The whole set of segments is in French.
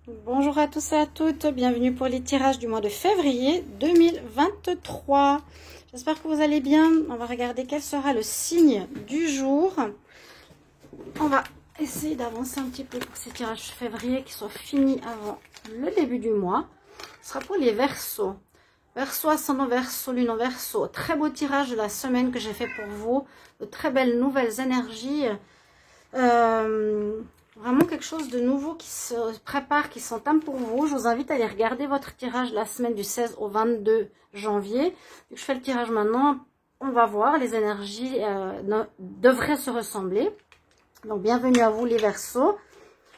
Bonjour à tous et à toutes, bienvenue pour les tirages du mois de février 2023. J'espère que vous allez bien. On va regarder quel sera le signe du jour. On va essayer d'avancer un petit peu pour ces tirages février qui soient finis avant le début du mois. Ce sera pour les Verseaux. Verseau, ascendant Verseau, lune en Verseau. Très beau tirage de la semaine que j'ai fait pour vous. De très belles nouvelles énergies. Vraiment quelque chose de nouveau qui se prépare, qui s'entame pour vous. Je vous invite à aller regarder votre tirage la semaine du 16 au 22 janvier. Vu que je fais le tirage maintenant, on va voir. Les énergies devraient se ressembler. Donc, bienvenue à vous les Verseaux.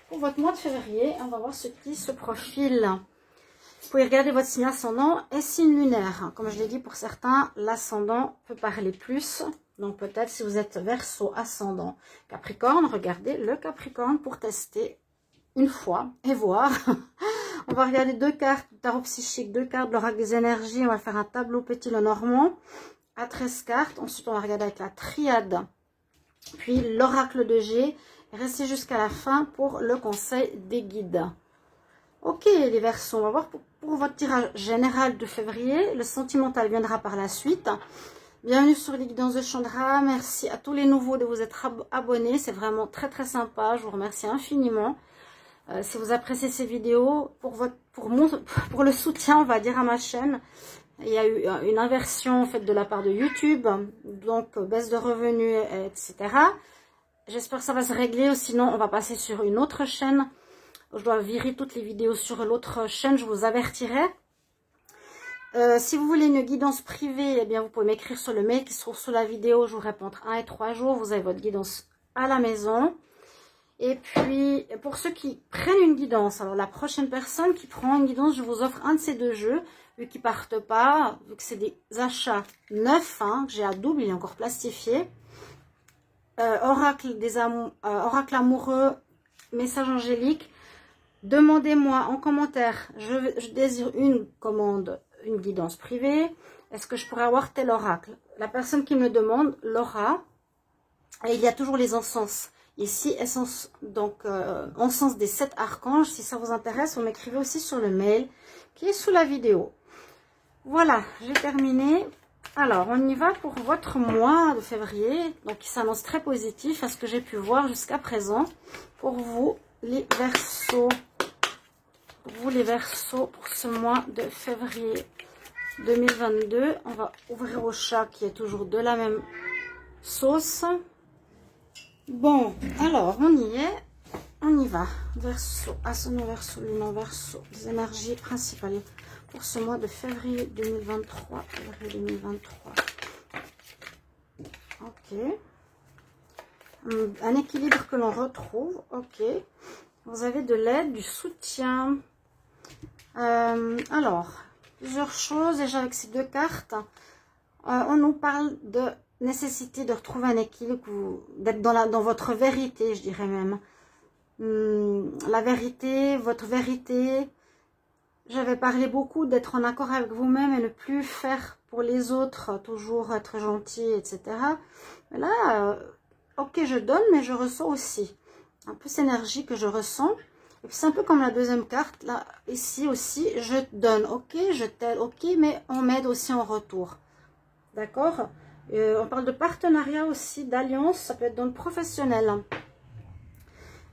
Pour votre mois de février, on va voir ce qui se profile. Vous pouvez regarder votre signe ascendant et signe lunaire. Comme je l'ai dit, pour certains, l'ascendant peut parler plus. Donc peut-être si vous êtes Verseau, ascendant, Capricorne, regardez le Capricorne pour tester une fois et voir. On va regarder deux cartes du tarot psychique, deux cartes de l'oracle des énergies. On va faire un tableau petit le normand à 13 cartes. Ensuite, on va regarder avec la triade, puis l'oracle de G. Restez jusqu'à la fin pour le conseil des guides. Ok les Verseaux, on va voir pour votre tirage général de février. Le sentimental viendra par la suite. Bienvenue sur les guidances de Chandra. Merci à tous les nouveaux de vous être abonnés. C'est vraiment très très sympa. Je vous remercie infiniment. Si vous appréciez ces vidéos, pour le soutien, on va dire, à ma chaîne, il y a eu une inversion en fait de la part de YouTube. Donc baisse de revenus, etc. J'espère que ça va se régler. Sinon, on va passer sur une autre chaîne. Je dois virer toutes les vidéos sur l'autre chaîne. Je vous avertirai. Si vous voulez une guidance privée, eh bien vous pouvez m'écrire sur le mail qui se trouve sous la vidéo. Je vous réponds entre 1 et 3 jours. Vous avez votre guidance à la maison. Et puis, pour ceux qui prennent une guidance, alors la prochaine personne qui prend une guidance, je vous offre un de ces deux jeux. Vu qu'ils partent pas, vu que c'est des achats neufs, hein, que j'ai à double, il est encore plastifié. Oracle oracle amoureux, message angélique. Demandez-moi en commentaire, je désire une commande, une guidance privée. Est-ce que je pourrais avoir tel oracle? La personne qui me demande l'aura. Et il y a toujours les encens. Ici, essence, donc encens des 7 archanges. Si ça vous intéresse, vous m'écrivez aussi sur le mail qui est sous la vidéo. Voilà, j'ai terminé. Alors, on y va pour votre mois de février. Donc, qui s'annonce très positif à ce que j'ai pu voir jusqu'à présent. Pour vous, les Verseaux. Pour vous, les Verseaux, pour ce mois de février 2022. On va ouvrir au chat qui est toujours de la même sauce. Bon, alors, on y est. On y va. Verseau, ascendant Verseau, lune en Verseau. Les énergies principales pour ce mois de février 2023. Février 2023. Ok. Un équilibre que l'on retrouve. Ok. Vous avez de l'aide, du soutien. Alors, plusieurs choses. Déjà avec ces deux cartes, on nous parle de nécessité de retrouver un équilibre, d'être dans votre vérité, je dirais même. La vérité, votre vérité. J'avais parlé beaucoup d'être en accord avec vous-même et ne plus faire pour les autres, toujours être gentil, etc. Mais là, ok, je donne, mais je ressens aussi. Un peu cette énergie que je ressens. Et puis c'est un peu comme la deuxième carte, là, ici aussi, je donne, ok, je t'aide, ok, mais on m'aide aussi en retour. D'accord? On parle de partenariat aussi, d'alliance, ça peut être dans le professionnel.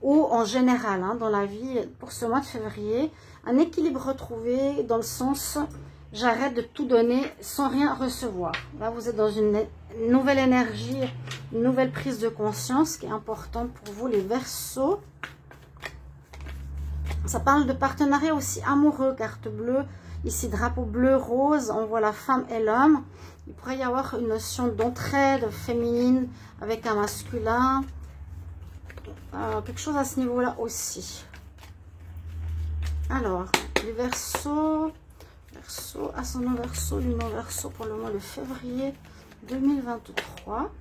Ou en général, hein, dans la vie, pour ce mois de février, un équilibre retrouvé dans le sens, j'arrête de tout donner sans rien recevoir. Là, vous êtes dans une nouvelle énergie, une nouvelle prise de conscience qui est importante pour vous, les Verseaux. Ça parle de partenariat aussi amoureux, carte bleue. Ici, drapeau bleu, rose, on voit la femme et l'homme. Il pourrait y avoir une notion d'entraide féminine avec un masculin. Quelque chose à ce niveau-là aussi. Alors, les Verseaux, ascendant Verseau, lune en Verseau pour le mois de février 2023.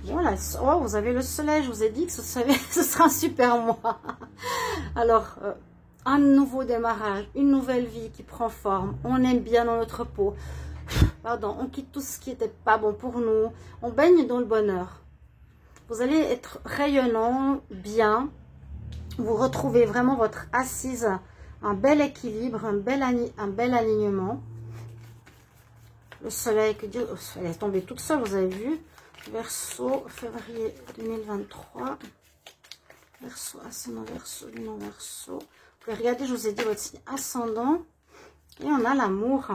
Voilà, oh, vous avez le soleil, je vous ai dit que ce sera un super mois. Alors, un nouveau démarrage, une nouvelle vie qui prend forme, on aime bien dans notre peau. Pardon, on quitte tout ce qui n'était pas bon pour nous, on baigne dans le bonheur. Vous allez être rayonnant, bien, Vous retrouvez vraiment votre assise, un bel équilibre, un bel alignement. Le soleil, que dire, elle est tombée toute seule, vous avez vu. Verseau, février 2023. Verseau, ascendant, verseau, lunan, verseau. Vous pouvez regarder, je vous ai dit votre signe ascendant. Et on a l'amour.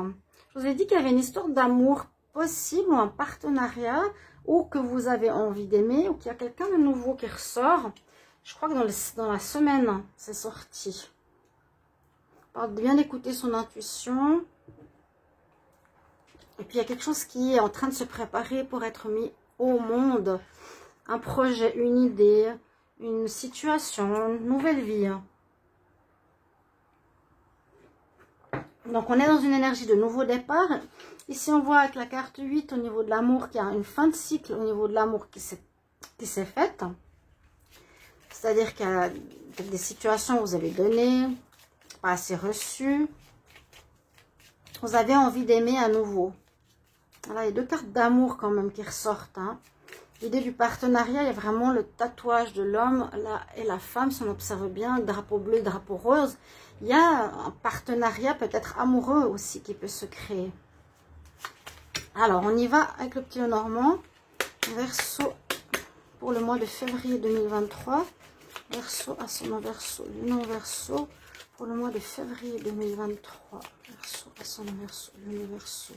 Je vous ai dit qu'il y avait une histoire d'amour possible, ou un partenariat, ou que vous avez envie d'aimer, ou qu'il y a quelqu'un de nouveau qui ressort. Je crois que dans la semaine, c'est sorti. Alors, bien écouter son intuition. Et puis, il y a quelque chose qui est en train de se préparer pour être mis au monde. Un projet, une idée, une situation, une nouvelle vie. Donc, on est dans une énergie de nouveau départ. Ici, on voit avec la carte 8, au niveau de l'amour, qu'il y a une fin de cycle au niveau de l'amour qui s'est faite. C'est-à-dire qu'il y a des situations où vous avez donné, pas assez reçu. Vous avez envie d'aimer à nouveau. Voilà, il y a deux cartes d'amour quand même qui ressortent. Hein. L'idée du partenariat, il y a vraiment le tatouage de l'homme et la femme, si on observe bien, drapeau bleu, drapeau rose. Il y a un partenariat peut-être amoureux aussi qui peut se créer. Alors, on y va avec le petit Lenormand. Verseau pour le mois de février 2023. Verseau, ascendant Verseau, lunan Verseau pour le mois de février 2023. Verseau, ascendant Verseau, lunan Verseau.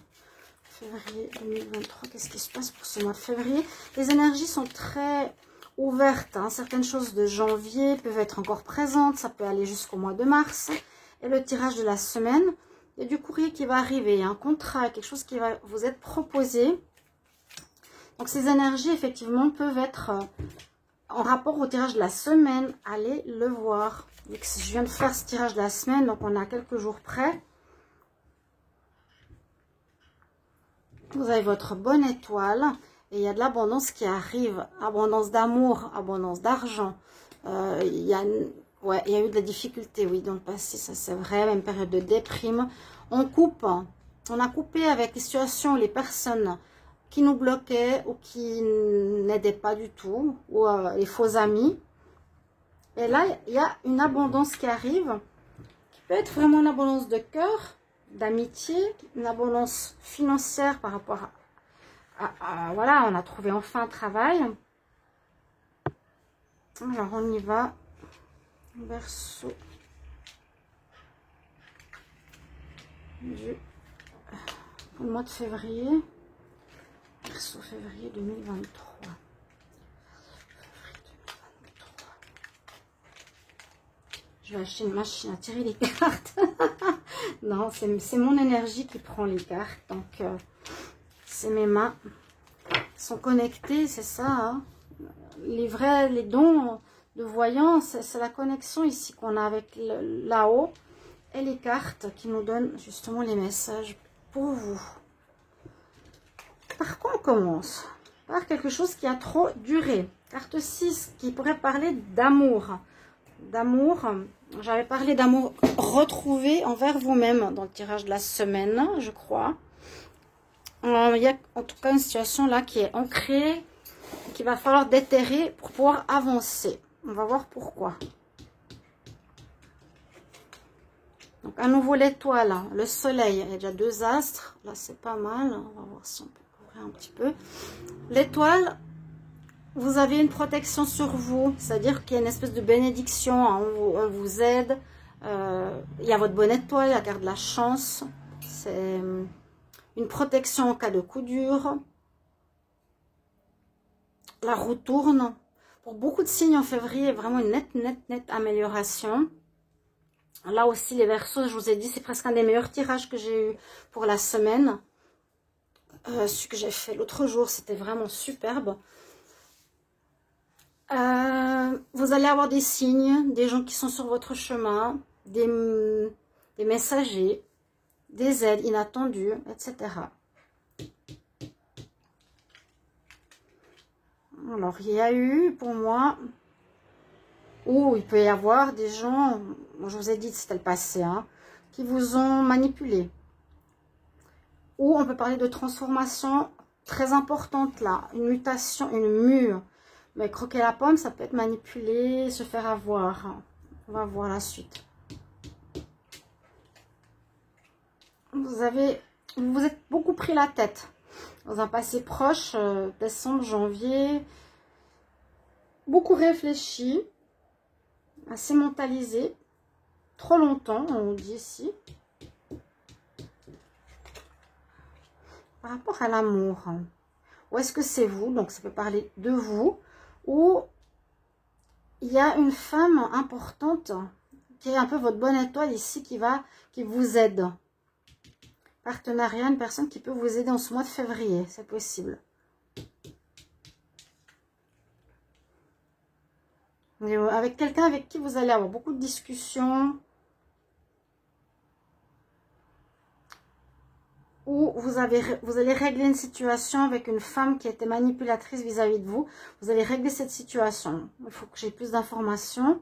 Février 2023, qu'est-ce qui se passe pour ce mois de février? Les énergies sont très ouvertes. Hein. Certaines choses de janvier peuvent être encore présentes. Ça peut aller jusqu'au mois de mars. Et le tirage de la semaine, il y a du courrier qui va arriver. Un contrat, quelque chose qui va vous être proposé. Donc ces énergies, effectivement, peuvent être en rapport au tirage de la semaine. Allez le voir. Je viens de faire ce tirage de la semaine, donc on a quelques jours près. Vous avez votre bonne étoile et il y a de l'abondance qui arrive. Abondance d'amour, abondance d'argent. Il y a eu de la difficulté, oui, dans le passé, ça c'est vrai. Même période de déprime. On a coupé avec les situations, les personnes qui nous bloquaient ou qui n'aidaient pas du tout, ou les faux amis. Et là, il y a une abondance qui arrive, qui peut être vraiment une abondance de cœur, d'amitié, une abondance financière par rapport voilà, on a trouvé enfin un travail. Alors on y va. Verseau du mois de février. Verseau février 2023. Je vais acheter une machine à tirer les cartes. Non, c'est mon énergie qui prend les cartes. Donc, c'est mes mains qui sont connectées, c'est ça. Hein. Les dons de voyance, c'est la connexion ici qu'on a avec là-haut. Et les cartes qui nous donnent justement les messages pour vous. Par quoi on commence? Par quelque chose qui a trop duré. Carte 6 qui pourrait parler d'amour. D'amour, j'avais parlé d'amour retrouvé envers vous-même dans le tirage de la semaine, je crois. Il y a en tout cas une situation là qui est ancrée, qu'il va falloir déterrer pour pouvoir avancer. On va voir pourquoi. Donc à nouveau l'étoile, le soleil, il y a déjà deux astres, là c'est pas mal, on va voir si on peut couvrir un petit peu. L'étoile, vous avez une protection sur vous, c'est-à-dire qu'il y a une espèce de bénédiction, hein, on vous aide. Il y a votre bonne étoile, la carte de la chance. C'est une protection en cas de coup dur. La roue tourne. Pour beaucoup de signes en février, vraiment une nette amélioration. Là aussi, les Verseaux, je vous ai dit, c'est presque un des meilleurs tirages que j'ai eu pour la semaine. Celui que j'ai fait l'autre jour, c'était vraiment superbe. Vous allez avoir des signes, des gens qui sont sur votre chemin, des messagers, des aides inattendues, etc. Alors, il y a eu pour moi, ou il peut y avoir des gens, je vous ai dit c'était le passé, hein, qui vous ont manipulé. Ou on peut parler de transformation très importante là, une mutation, une mue. Mais croquer la pomme, ça peut être manipuler, se faire avoir. On va voir la suite. Vous êtes beaucoup pris la tête dans un passé proche, décembre, janvier. Beaucoup réfléchi, assez mentalisé, trop longtemps, on dit ici. Par rapport à l'amour, ou est-ce que c'est vous, donc ça peut parler de vous, ou il y a une femme importante qui est un peu votre bonne étoile ici, qui vous aide. Partenariat, une personne qui peut vous aider en ce mois de février, c'est possible. Avec quelqu'un avec qui vous allez avoir beaucoup de discussions. Ou vous allez régler une situation avec une femme qui était manipulatrice vis-à-vis de vous. Vous allez régler cette situation. Il faut que j'ai plus d'informations.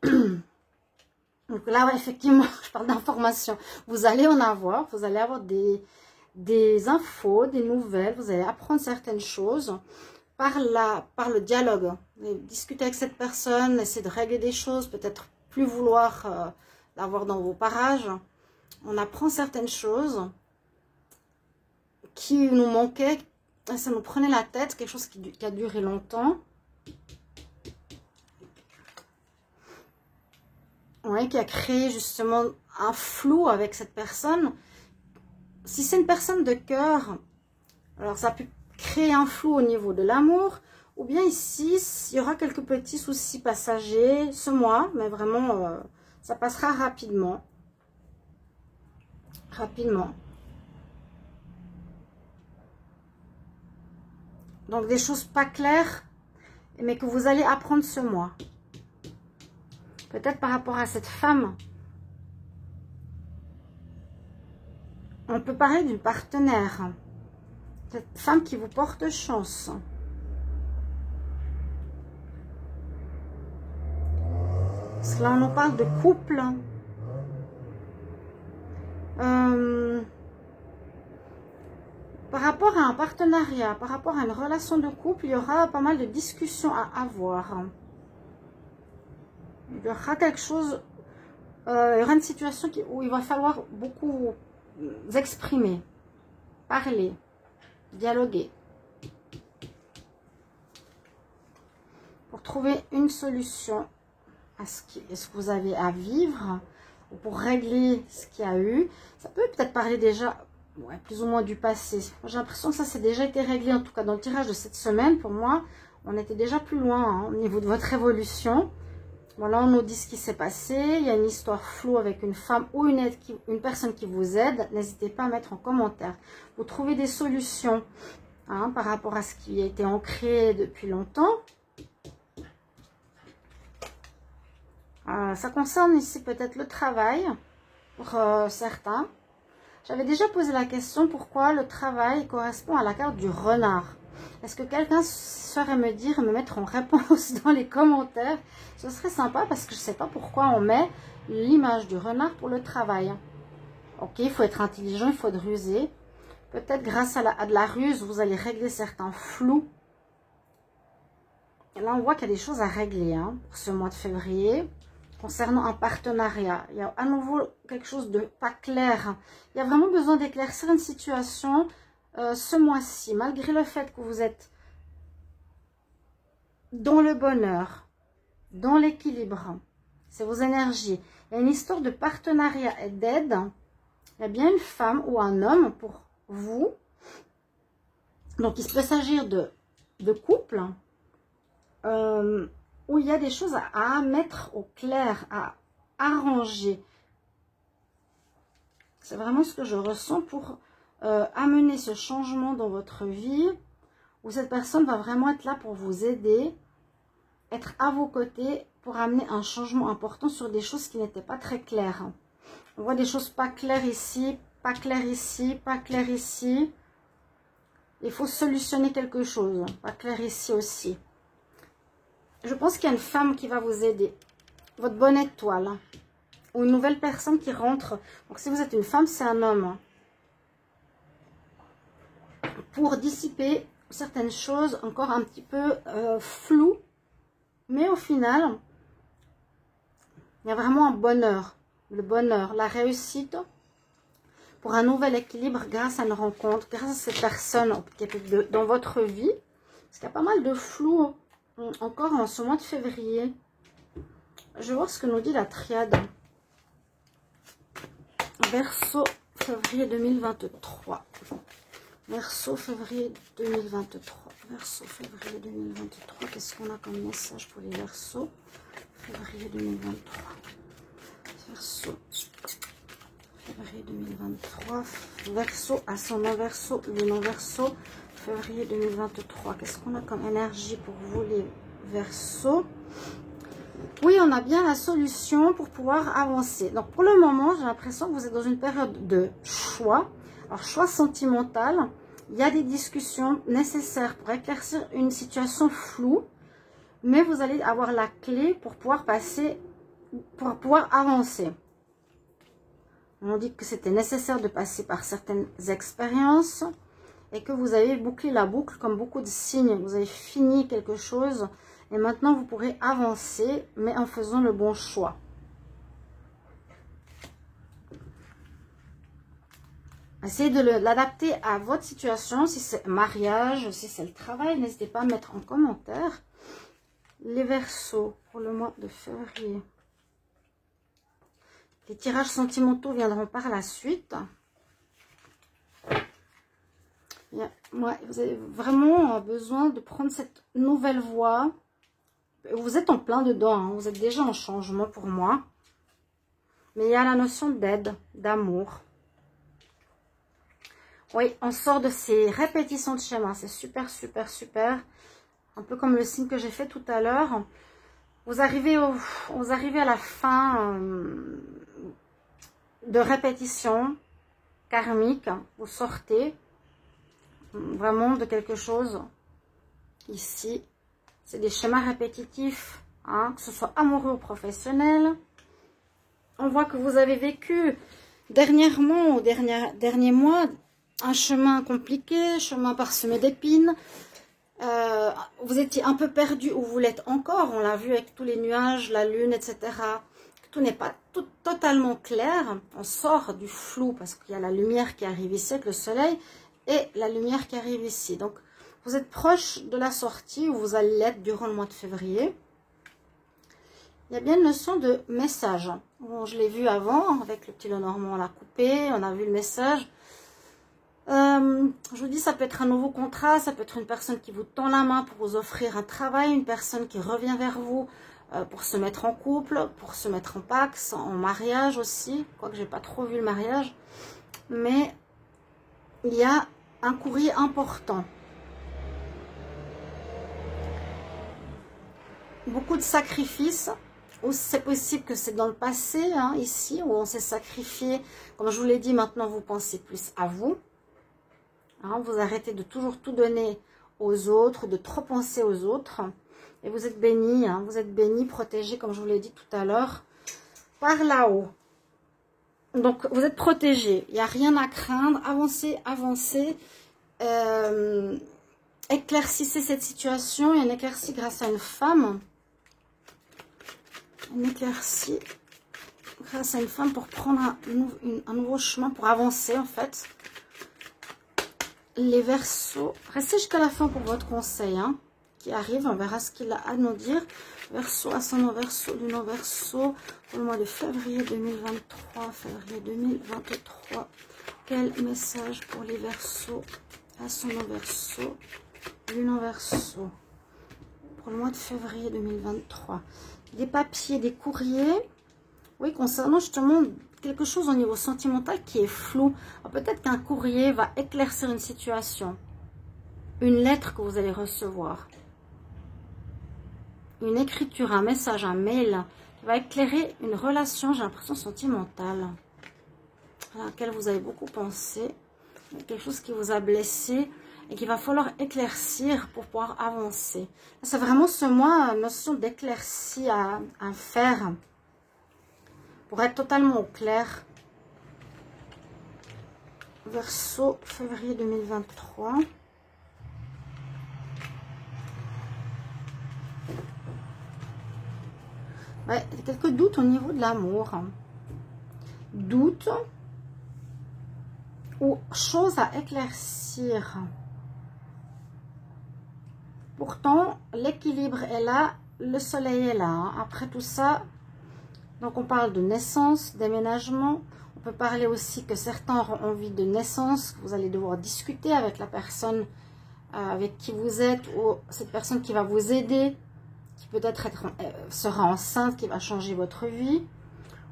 Donc là, ouais, effectivement, je parle d'informations. Vous allez en avoir. Vous allez avoir des infos, des nouvelles. Vous allez apprendre certaines choses. Par le dialogue, discuter avec cette personne, essayer de régler des choses, peut-être plus vouloir l'avoir dans vos parages. On apprend certaines choses qui nous manquaient, ça nous prenait la tête, quelque chose qui a duré longtemps. Ouais, qui a créé justement un flou avec cette personne. Si c'est une personne de cœur, alors ça a pu créer un flou au niveau de l'amour, ou bien ici, il y aura quelques petits soucis passagers ce mois, mais vraiment, ça passera rapidement. Rapidement. Donc, des choses pas claires, mais que vous allez apprendre ce mois. Peut-être par rapport à cette femme. On peut parler d'une partenaire. Cette femme qui vous porte chance. Parce que là, on nous parle de couple. Par rapport à un partenariat, par rapport à une relation de couple, il y aura pas mal de discussions à avoir. Il y aura quelque chose, il y aura une situation où il va falloir beaucoup exprimer, parler, dialoguer. Pour trouver une solution à ce que vous avez à vivre, ou pour régler ce qu'il y a eu. Ça peut peut-être parler déjà, ouais, plus ou moins du passé. J'ai l'impression que ça s'est déjà été réglé, en tout cas dans le tirage de cette semaine. Pour moi, on était déjà plus loin hein, au niveau de votre évolution. Voilà, on nous dit ce qui s'est passé. Il y a une histoire floue avec une femme ou une personne qui vous aide. N'hésitez pas à mettre en commentaire. Vous trouvez des solutions hein, par rapport à ce qui a été ancré depuis longtemps. Ça concerne ici peut-être le travail pour certains. J'avais déjà posé la question pourquoi le travail correspond à la carte du renard. Est-ce que quelqu'un saurait me dire, me mettre en réponse dans les commentaires? Ce serait sympa parce que je ne sais pas pourquoi on met l'image du renard pour le travail. Ok, il faut être intelligent, il faut être rusé. Peut-être grâce à de la ruse, vous allez régler certains flous. Et là, on voit qu'il y a des choses à régler hein, pour ce mois de février. Concernant un partenariat, il y a à nouveau quelque chose de pas clair. Il y a vraiment besoin d'éclaircir une situation ce mois-ci, malgré le fait que vous êtes dans le bonheur, dans l'équilibre. C'est vos énergies. Il y a une histoire de partenariat et d'aide. Il y a bien une femme ou un homme pour vous. Donc, il peut s'agir de couple. Où il y a des choses à mettre au clair, à arranger. C'est vraiment ce que je ressens pour amener ce changement dans votre vie, où cette personne va vraiment être là pour vous aider, être à vos côtés pour amener un changement important sur des choses qui n'étaient pas très claires. On voit des choses pas claires ici, pas claires ici, pas claires ici. Il faut solutionner quelque chose, pas clair ici aussi. Je pense qu'il y a une femme qui va vous aider. Votre bonne étoile. Ou une nouvelle personne qui rentre. Donc si vous êtes une femme, c'est un homme. Pour dissiper certaines choses encore un petit peu floues. Mais au final, Il y a vraiment un bonheur, le bonheur, la réussite pour un nouvel équilibre grâce à une rencontre, grâce à cette personne qui est dans votre vie. Parce qu'il y a pas mal de flou encore en ce mois de février. Je vais voir ce que nous dit la triade. Verseau, février 2023. Verseau, février 2023. Verseau, février 2023. Qu'est-ce qu'on a comme message pour les Verseaux? Février 2023. Verseau, février 2023. Verseau, ascendant Verseau, lunaire Verseau. Février 2023. Qu'est-ce qu'on a comme énergie pour vous les Verseaux? Oui, on a bien la solution pour pouvoir avancer. Donc, pour le moment, j'ai l'impression que vous êtes dans une période de choix. Alors, choix sentimental. Il y a des discussions nécessaires pour éclaircir une situation floue. Mais vous allez avoir la clé pour pouvoir passer, pour pouvoir avancer. On dit que c'était nécessaire de passer par certaines expériences. Et que vous avez bouclé la boucle comme beaucoup de signes. Vous avez fini quelque chose. Et maintenant, vous pourrez avancer, mais en faisant le bon choix. Essayez de l'adapter à votre situation. Si c'est mariage, si c'est le travail, n'hésitez pas à mettre en commentaire. Les Verseaux pour le mois de février. Les tirages sentimentaux viendront par la suite. Ouais, vous avez vraiment besoin de prendre cette nouvelle voie. Vous êtes en plein dedans, hein. Vous êtes déjà en changement pour moi. Mais il y a la notion d'aide, d'amour. Oui, on sort de ces répétitions de schémas. C'est super, super, super. Un peu comme le signe que j'ai fait tout à l'heure. Vous arrivez à la fin de répétition karmique. Vous sortez vraiment de quelque chose ici. C'est des schémas répétitifs, hein, que ce soit amoureux ou professionnel. On voit que vous avez vécu dernièrement, au dernier mois, un chemin compliqué, chemin parsemé d'épines. Vous étiez un peu perdu où vous l'êtes encore. On l'a vu avec tous les nuages, la lune, etc. Tout n'est pas totalement clair. On sort du flou parce qu'il y a la lumière qui arrive ici avec le soleil et la lumière qui arrive ici. Donc, vous êtes proche de la sortie où vous allez l'être durant le mois de février. Il y a bien une notion de message. Bon, je l'ai vu avant avec le petit Lenormand, on l'a coupé, on a vu le message. Je vous dis, ça peut être un nouveau contrat, ça peut être une personne qui vous tend la main pour vous offrir un travail, une personne qui revient vers vous pour se mettre en couple, pour se mettre en pax, en mariage aussi. Quoique j'ai pas trop vu le mariage. Mais il y a un courrier important. Beaucoup de sacrifices, ou c'est possible que c'est dans le passé, hein, ici, où on s'est sacrifié. Comme je vous l'ai dit, maintenant vous pensez plus à vous. Hein, vous arrêtez de toujours tout donner aux autres, de trop penser aux autres. Et vous êtes bénis, hein, vous êtes bénis, protégés, comme je vous l'ai dit tout à l'heure, par là-haut. Donc vous êtes protégés, il n'y a rien à craindre, avancez, avancez. Éclaircissez cette situation. Il y a une éclaircie grâce à une femme. Une éclaircie grâce à une femme pour prendre un nouveau chemin, pour avancer en fait. Les Verseaux, restez jusqu'à la fin pour votre conseil hein, qui arrive. On verra ce qu'il a à nous dire. Verseau, ascendant Verseau, lunaire Verseau pour le mois de février 2023. Février 2023. Quel message pour les Verseaux, ascendant Verseau, lunaire Verseau pour le mois de février 2023. Des papiers, des courriers, oui, concernant justement quelque chose au niveau sentimental qui est flou. Peut-être qu'un courrier va éclaircir une situation, une lettre que vous allez recevoir, une écriture, un message, un mail qui va éclairer une relation, j'ai l'impression, sentimentale, à laquelle vous avez beaucoup pensé, quelque chose qui vous a blessé et qu'il va falloir éclaircir pour pouvoir avancer. C'est vraiment ce mois, notion d'éclaircie à faire pour être totalement au clair. Verseau, février 2023. Ouais, quelques doutes au niveau de l'amour. Doutes ou choses à éclaircir. Pourtant, l'équilibre est là, le soleil est là. Hein. Après tout ça, donc on parle de naissance, déménagement. On peut parler aussi que certains auront envie de naissance. Vous allez devoir discuter avec la personne avec qui vous êtes ou cette personne qui va vous aider, qui peut-être sera enceinte, qui va changer votre vie.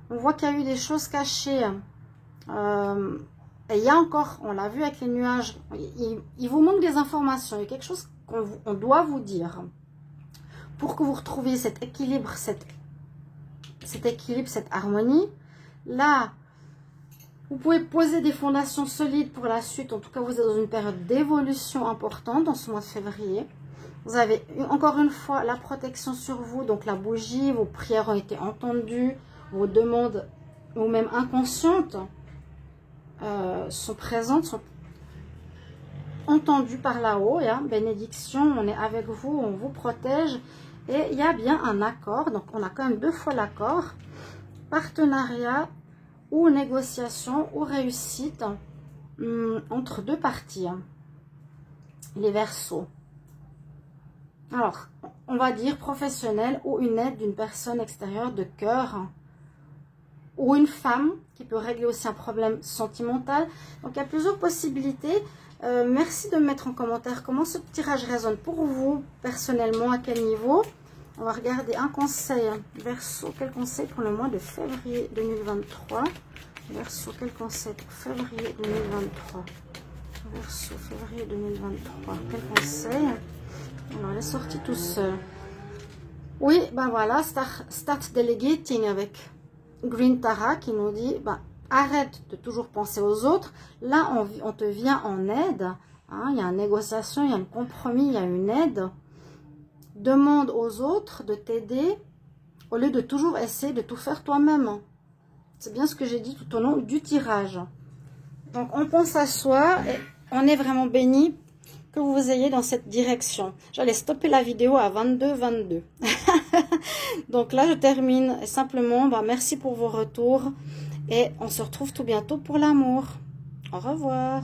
On voit qu'il y a eu des choses cachées. Et il y a encore, on l'a vu avec les nuages, il vous manque des informations. Il y a quelque chose qu'on doit vous dire pour que vous retrouviez cet équilibre, cette harmonie. Là, vous pouvez poser des fondations solides pour la suite. En tout cas, vous êtes dans une période d'évolution importante dans ce mois de février. Vous avez encore une fois la protection sur vous, donc la bougie, vos prières ont été entendues, vos demandes, ou même inconscientes, sont présentes, sont entendues par là-haut. Hein. Bénédiction, on est avec vous, on vous protège. Et il y a bien un accord, donc on a quand même 2 fois l'accord. Partenariat ou négociation ou réussite entre 2 parties. Hein. Les Verseaux. Alors, on va dire professionnel ou une aide d'une personne extérieure de cœur. Ou une femme qui peut régler aussi un problème sentimental. Donc, il y a plusieurs possibilités. Merci de me mettre en commentaire comment ce tirage résonne pour vous, personnellement, à quel niveau. On va regarder un conseil. Verseau, quel conseil pour le mois de février 2023? Verseau, quel conseil pour février 2023? Verseau, février 2023, quel conseil? Alors, elle est sortie tout seul. Oui, ben voilà, start delegating avec Green Tara qui nous dit, ben, arrête de toujours penser aux autres. Là, on te vient en aide. Hein, il y a une négociation, il y a un compromis, il y a une aide. Demande aux autres de t'aider au lieu de toujours essayer de tout faire toi-même. C'est bien ce que j'ai dit tout au long du tirage. Donc, on pense à soi et on est vraiment béni que vous ayez dans cette direction. J'allais stopper la vidéo à 22. Donc là, je termine. Et simplement, bah, merci pour vos retours. Et on se retrouve tout bientôt pour l'amour. Au revoir.